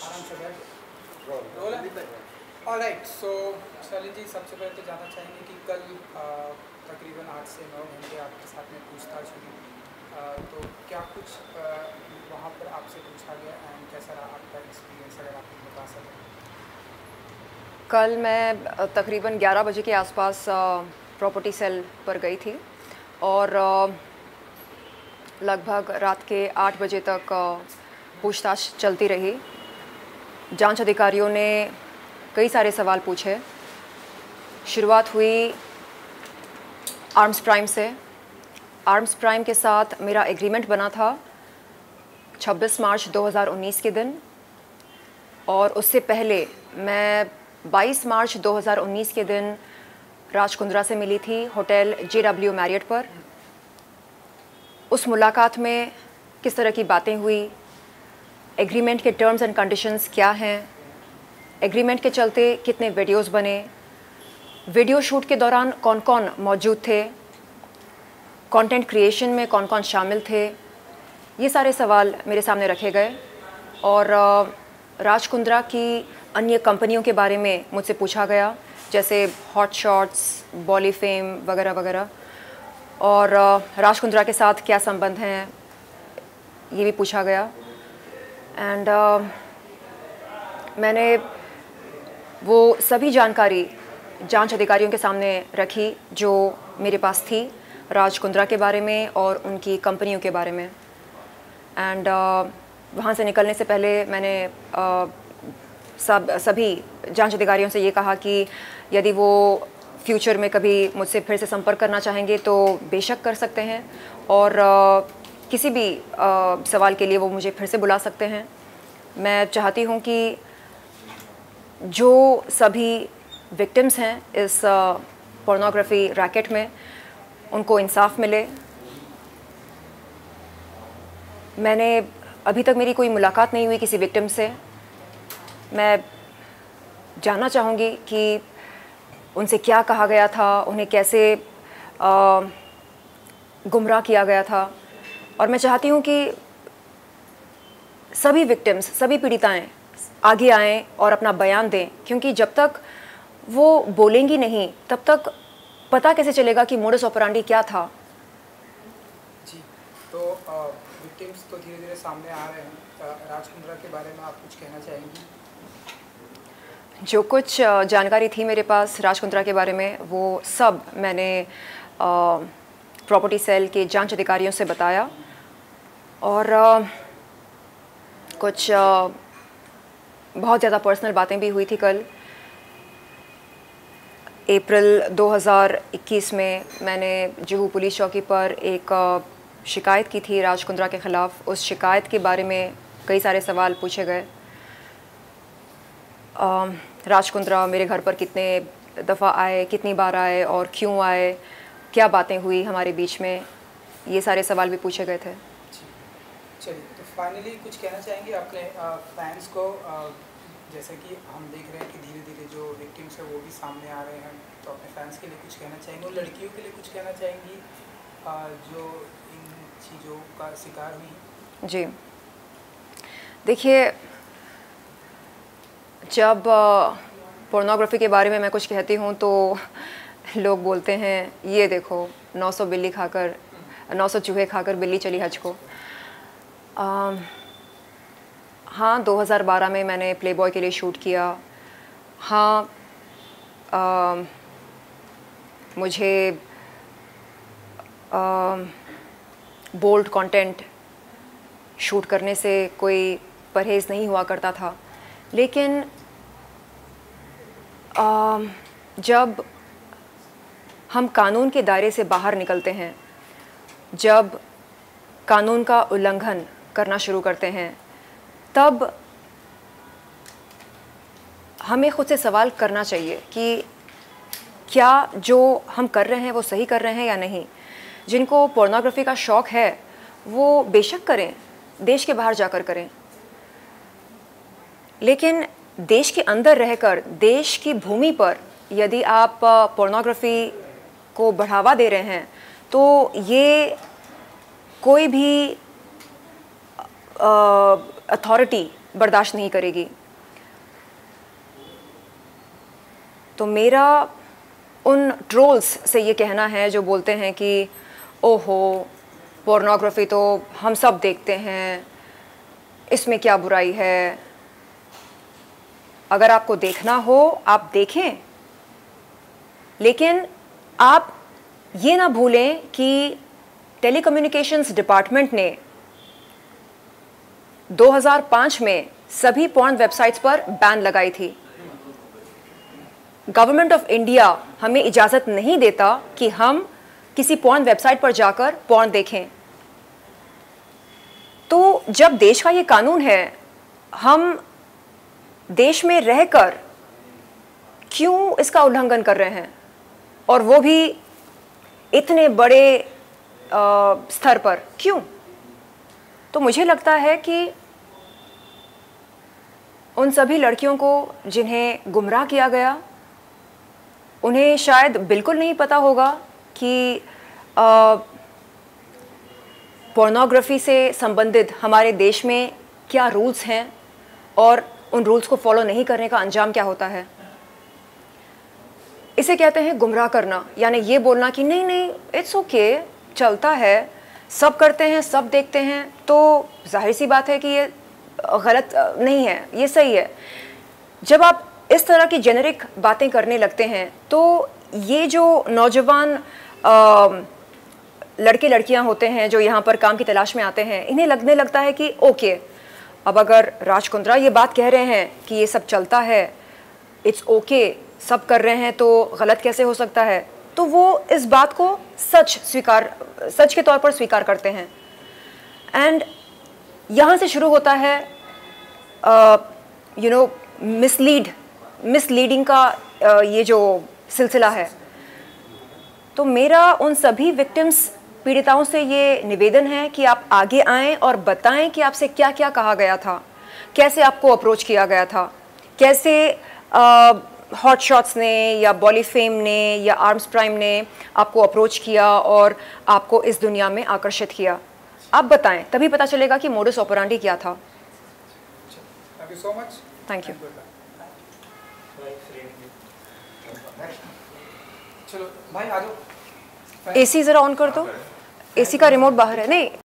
आराम से बैठ। ऑलराइट, सो सलील जी, सबसे पहले तो जानना चाहेंगे कि कल तकरीबन 8 से 9 घंटे आपके साथ में पूछताछ हुई, तो क्या कुछ वहाँ पर आपसे पूछा गया एंड कैसा रहा आपका एक्सपीरियंस, अगर आप बता सकें। कल मैं तकरीबन 11 बजे के आसपास प्रॉपर्टी सेल पर गई थी और लगभग रात के 8 बजे तक पूछताछ चलती रही। जांच अधिकारियों ने कई सारे सवाल पूछे। शुरुआत हुई आर्म्स प्राइम से। आर्म्स प्राइम के साथ मेरा एग्रीमेंट बना था 26 मार्च 2019 के दिन, और उससे पहले मैं 22 मार्च 2019 के दिन राज कुंद्रा से मिली थी होटल JW मैरियट पर। उस मुलाकात में किस तरह की बातें हुई, एग्रीमेंट के टर्म्स एंड कंडीशंस क्या हैं, एग्रीमेंट के चलते कितने वीडियोस बने, वीडियो शूट के दौरान कौन कौन मौजूद थे, कंटेंट क्रिएशन में कौन कौन शामिल थे, ये सारे सवाल मेरे सामने रखे गए। और राज कुंद्रा की अन्य कंपनियों के बारे में मुझसे पूछा गया, जैसे हॉट शॉट्स, बॉली फेम वगैरह वगैरह, और राज कुंद्रा के साथ क्या संबंध हैं ये भी पूछा गया। एंड मैंने वो सभी जानकारी जांच अधिकारियों के सामने रखी जो मेरे पास थी राज कुंद्रा के बारे में और उनकी कंपनियों के बारे में। एंड वहाँ से निकलने से पहले मैंने सभी जांच अधिकारियों से ये कहा कि यदि वो फ्यूचर में कभी मुझसे फिर से संपर्क करना चाहेंगे तो बेशक कर सकते हैं, और किसी भी सवाल के लिए वो मुझे फिर से बुला सकते हैं। मैं चाहती हूँ कि जो सभी विक्टिम्स हैं इस पोर्नोग्राफी रैकेट में, उनको इंसाफ मिले। मैंने अभी तक मेरी कोई मुलाकात नहीं हुई किसी विक्टिम से। मैं जानना चाहूँगी कि उनसे क्या कहा गया था, उन्हें कैसे गुमराह किया गया था, और मैं चाहती हूँ कि सभी विक्टिम्स, सभी पीड़िताएं आगे आएँ और अपना बयान दें, क्योंकि जब तक वो बोलेंगी नहीं तब तक पता कैसे चलेगा कि मोडस ऑपरेंडी क्या था। जी, तो विक्टिम्स तो धीरे धीरे सामने आ रहे हैं। राज कुंद्रा के बारे में आप कुछ कहना चाहेंगी? जो कुछ जानकारी थी मेरे पास राज कुंद्रा के बारे में, वो सब मैंने प्रॉपर्टी सेल के जांच अधिकारियों से बताया, और कुछ बहुत ज़्यादा पर्सनल बातें भी हुई थी। कल अप्रैल 2021 में मैंने जुहू पुलिस चौकी पर एक शिकायत की थी राज कुंद्रा के ख़िलाफ़। उस शिकायत के बारे में कई सारे सवाल पूछे गए। राज कुंद्रा मेरे घर पर कितने दफ़ा आए, कितनी बार आए और क्यों आए, क्या बातें हुई हमारे बीच में, ये सारे सवाल भी पूछे गए थे। चलिए, तो फाइनली कुछ कहना चाहेंगे अपने फैंस को? जैसे कि हम देख रहे हैं कि धीरे धीरे जो विक्टिम्स है वो भी सामने आ रहे हैं, तो अपने फैंस के लिए कुछ कहना चाहेंगे, और लड़कियों के लिए कुछ कहना चाहेंगी जो इन चीज़ों का शिकार हुई? जी, देखिए, जब पोर्नोग्राफी के बारे में मैं कुछ कहती हूँ तो लोग बोलते हैं ये देखो 900 चूहे खाकर बिल्ली चली हज को। हाँ, 2012 में मैंने प्लेबॉय के लिए शूट किया। हाँ, मुझे बोल्ड कंटेंट शूट करने से कोई परहेज़ नहीं हुआ करता था, लेकिन जब हम कानून के दायरे से बाहर निकलते हैं, जब कानून का उल्लंघन करना शुरू करते हैं, तब हमें खुद से सवाल करना चाहिए कि क्या जो हम कर रहे हैं वो सही कर रहे हैं या नहीं। जिनको पोर्नोग्राफी का शौक़ है वो बेशक करें, देश के बाहर जाकर करें, लेकिन देश के अंदर रहकर देश की भूमि पर यदि आप पोर्नोग्राफी को बढ़ावा दे रहे हैं तो ये कोई भी अथॉरिटी बर्दाश्त नहीं करेगी। तो मेरा उन ट्रोल्स से ये कहना है जो बोलते हैं कि ओहो पोर्नोग्राफी तो हम सब देखते हैं, इसमें क्या बुराई है। अगर आपको देखना हो आप देखें, लेकिन आप ये ना भूलें कि टेलीकम्युनिकेशंस डिपार्टमेंट ने 2005 में सभी पॉर्न वेबसाइट्स पर बैन लगाई थी। गवर्नमेंट ऑफ इंडिया हमें इजाज़त नहीं देता कि हम किसी पॉर्न वेबसाइट पर जाकर पॉर्न देखें। तो जब देश का ये कानून है, हम देश में रहकर क्यों इसका उल्लंघन कर रहे हैं, और वो भी इतने बड़े स्तर पर क्यों? तो मुझे लगता है कि उन सभी लड़कियों को जिन्हें गुमराह किया गया, उन्हें शायद बिल्कुल नहीं पता होगा कि पोर्नोग्राफी से संबंधित हमारे देश में क्या रूल्स हैं और उन रूल्स को फॉलो नहीं करने का अंजाम क्या होता है। इसे कहते हैं गुमराह करना, यानी ये बोलना कि नहीं नहीं इट्स ओके, चलता है, सब करते हैं, सब देखते हैं, तो जाहिर सी बात है कि ये गलत नहीं है, ये सही है। जब आप इस तरह की जेनेरिक बातें करने लगते हैं तो ये जो नौजवान लड़के लड़कियां होते हैं जो यहाँ पर काम की तलाश में आते हैं, इन्हें लगने लगता है कि ओके, अब अगर राज कुंद्रा ये बात कह रहे हैं कि ये सब चलता है, इट्स ओके, सब कर रहे हैं, तो गलत कैसे हो सकता है। तो वो इस बात को सच के तौर पर स्वीकार करते हैं। एंड यहाँ से शुरू होता है मिसलीडिंग का ये जो सिलसिला है। तो मेरा उन सभी विक्टिम्स, पीड़िताओं से ये निवेदन है कि आप आगे आएं और बताएं कि आपसे क्या क्या कहा गया था, कैसे आपको अप्रोच किया गया था, कैसे हॉट शॉट्स ने या बॉलीफेम ने या आर्म्स प्राइम ने आपको अप्रोच किया और आपको इस दुनिया में आकर्षित किया। आप बताएं, तभी पता चलेगा कि मोडस ऑपरेंडी क्या था। Thank you so much. Thank you. चलो भाई आ जाओ। एसी ज़रा ऑन कर दो, एसी का रिमोट बाहर है। नहीं